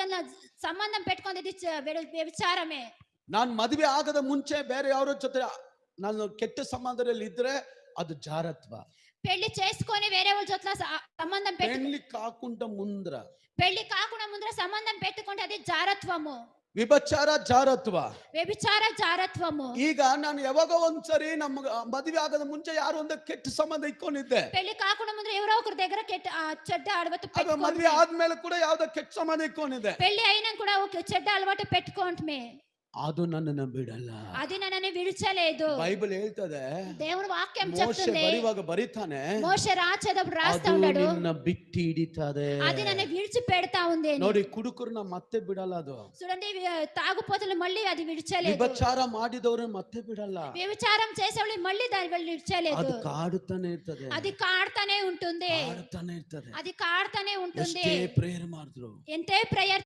ಜನ ಸಂಬಂಧం పెట్టుకునేది వ్యభిచారమే. ನಾನು ಮದುವೆ ಆಗದ ಮುಂಚೆ ಬೇರೆ ಯಾರ ಜೊತೆ ನಾನು ಕೆಟ್ಟ ಸಂಬಂಧದಲ್ಲಿ ಇದ್ರೆ ಅದು ಜಾರತ್ವ. పెళ్లి చేసుకొని వేరే వాళ్ళ జొత్ల సంబంధం పెళ్లి కాకుండా ముందర పెళ్లి కాకుండా ముందర సంబంధం పెట్టుకుంటే అది జారత్వము. ವಿಭಚಾರ ಜಾರತ್ವ. ವ್ಯಭಿಚಾರ ಜಾರತ್ವము. ಈಗ ನಾನು ಯಾವಾಗೋ ಒಂದ್ಸರಿ ನಮ್ಮ ಮದುವೆ ಆಗದ ಮುಂಚೆ ಯಾರೋ ಒಂದು ಕೆಟ್ಟ ಸಂಬಂಧ ಇಟ್ಕೊಂಡಿದ್ದೆ. పెళ్లి కాకుండా ముందర ఎవరో ఒకరి దగ్గర చెడ్డ అలవాటు పెట్టుకుంటే, ಮದುವೆ ಆದ್ಮೇಲೆ ಕೂಡ ಯಾವ್ದೋ ಕೆಟ್ಟ ಸಂಬಂಧ ಇಟ್ಕೊಂಡಿದ್ದೆ. పెళ్లి అయినా కూడా ఒక చెడ్డ అలవాటు పెట్టుకుంటే ಅದು ನನ್ನನ್ನು ಬಿಡಲ್ಲ. అది నన్నని విడిచలేదు. ಬೈಬಲ್ ಹೇಳ್ತದೆ, దేవుని వాక్యం ಮೋಶೆ చెప్తుంది, ಬರಿವಾಗ ಬರಿತಾನೆ, మోషే రాచేటప్పుడు రాస్తా ಅದು ఉన్నాడు, ನಿನ್ನ ಬಿಟ್ಟು ಹಿಡಿತದೆ, అది నన్ను విడిచి పెడతా ఉంది. ನೋಡಿ ಕುಡುಕರನ್ನ ಮತ್ತೆ ಬಿಡಲ್ಲ ಅದು. చూడండి, తాగుపోతులు మళ్ళీ అది విడిచలేదు. ವಿಭಚಾರ ಮಾಡಿದವರು ಮತ್ತೆ ಬಿಡಲ್ಲ. వ్యభిచారం చేసేవాళ్ళు మళ్ళీ దాని వల్ల విడిచలేదు. ಅದು ಕಾಡುತ್ತಾನೆ ಇರ್ತದೆ, అది కాడుతానే ఉంటుంది, ಕಾಡುತ್ತಾನೆ ಇರ್ತದೆ. అది కాడుతానే ఉంటుంది. ಎಷ್ಟೇ ಪ್ರೇಯರ್ ಮಾಡಿದ್ರು, ఎంతే ప్రేయర్